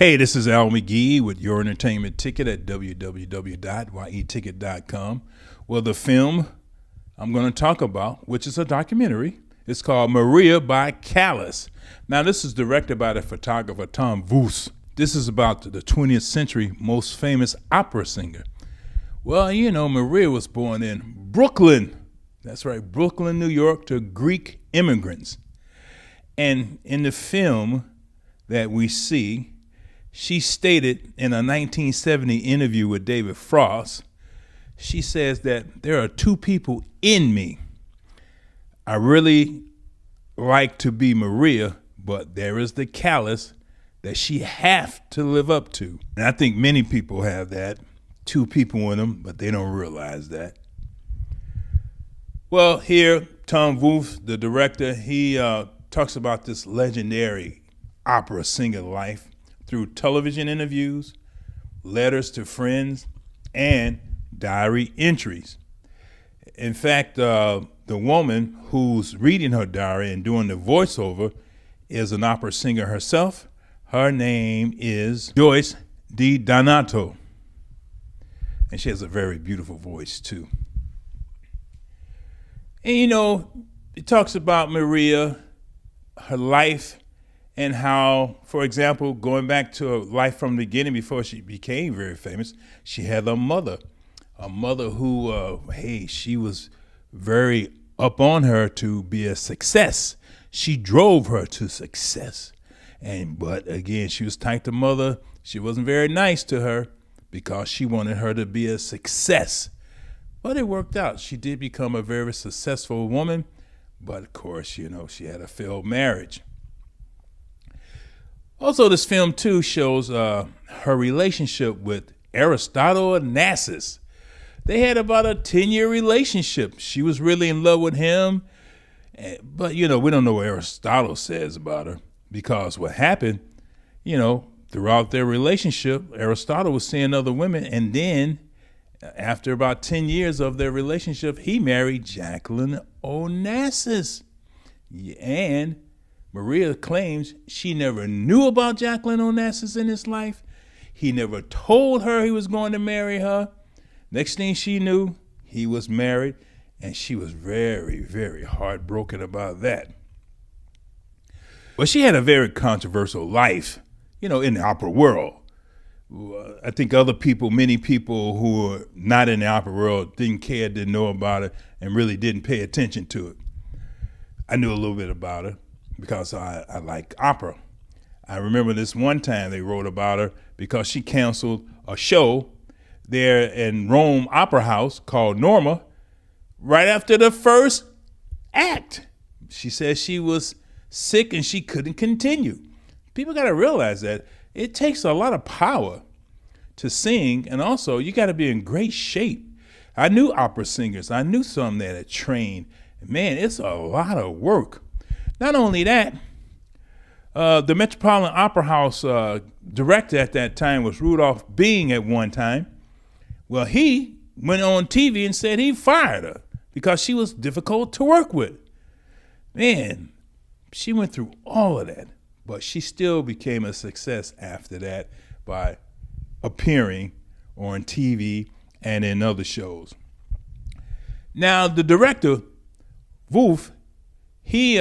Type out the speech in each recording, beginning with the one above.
Hey, this is Al McGee with your entertainment ticket at www.yeticket.com. Well, the film I'm going to talk about, which is a documentary, it's called Maria by Callas. Now, this is directed by the photographer Tom Volf. This is about the 20th century most famous opera singer. Well, you know, Maria was born in Brooklyn. That's right, Brooklyn, New York, to Greek immigrants. And in the film that we see, she stated in a 1970 interview with David Frost, she says that there are two people in me. I really like to be Maria, but there is the Callas that she have to live up to. And I think many people have that, two people in them, but they don't realize that. Well, here, Tom Volf, the director, he talks about this legendary opera singer life through television interviews, letters to friends, and diary entries. In fact, the woman who's reading her diary and doing the voiceover is an opera singer herself. Her name is Joyce DiDonato, and she has a very beautiful voice too. And you know, it talks about Maria, her life, and how, for example, going back to her life from the beginning before she became very famous, she had a mother who, she was very up on her to be a success. She drove her to success. But again, she was type of mother, she wasn't very nice to her because she wanted her to be a success. But it worked out. She did become a very successful woman, but of course, you know, she had a failed marriage. Also, this film, too, shows her relationship with Aristotle Onassis. They had about a 10-year relationship. She was really in love with him. But, you know, we don't know what Aristotle says about her because what happened, you know, throughout their relationship, Aristotle was seeing other women. And then after about 10 years of their relationship, he married Jacqueline Onassis. And Maria claims she never knew about Jacqueline Onassis in his life. He never told her he was going to marry her. Next thing she knew, he was married, and she was very, very heartbroken about that. But she had a very controversial life, you know, in the opera world. I think many people who were not in the opera world didn't care, didn't know about it, and really didn't pay attention to it. I knew a little bit about her because I like opera. I remember this one time they wrote about her because she canceled a show there in Rome Opera House called Norma right after the first act. She said she was sick and she couldn't continue. People got to realize that it takes a lot of power to sing, and also you got to be in great shape. I knew opera singers. I knew some that had trained. Man, it's a lot of work. Not only that, the Metropolitan Opera House director at that time was Rudolph Bing at one time. Well, he went on TV and said he fired her because she was difficult to work with. Man, she went through all of that, but she still became a success after that by appearing on TV and in other shows. Now, the director, Volf, he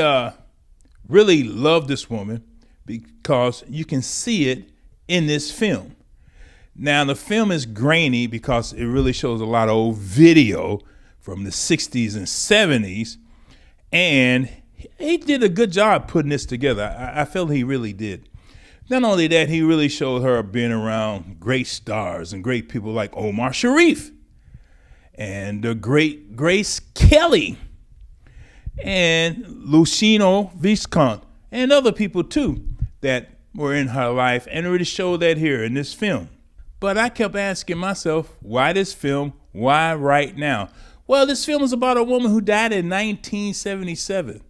really loved this woman because you can see it in this film. Now, the film is grainy because it really shows a lot of old video from the 60s and 70s, and he did a good job putting this together. I feel he really did. Not only that, he really showed her being around great stars and great people like Omar Sharif and the great Grace Kelly and Luciano Visconti and other people too that were in her life, and really showed that here in this film. But I kept asking myself, why this film? Why right now? Well, this film is about a woman who died in 1977.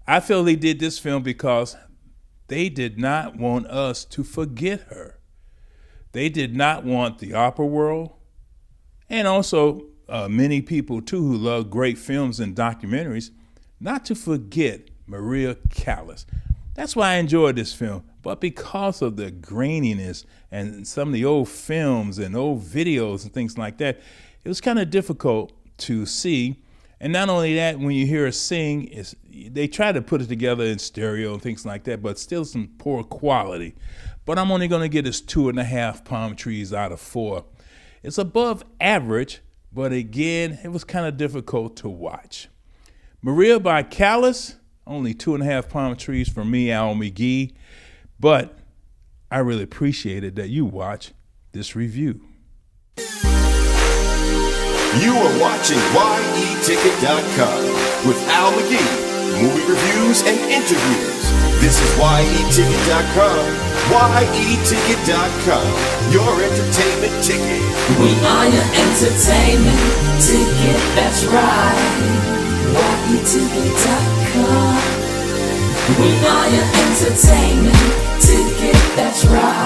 I feel they did this film because they did not want us to forget her. They did not want the opera world, and also many people too who love great films and documentaries, not to forget Maria Callas. That's why I enjoyed this film. But because of the graininess and some of the old films and old videos and things like that, it was kind of difficult to see. And not only that, when you hear her sing, they try to put it together in stereo and things like that, but still some poor quality. But I'm only going to get this 2.5 palm trees out of 4. It's above average, but again, it was kind of difficult to watch. Maria by Callas, only 2.5 palm trees for me, Al McGee. But I really appreciated that you watch this review. You are watching YETicket.com with Al McGee, movie reviews and interviews. This is YETicket.com. YETicket.com, your entertainment ticket. We are your entertainment ticket, that's right. YETicket.com. We are your entertainment ticket, that's right.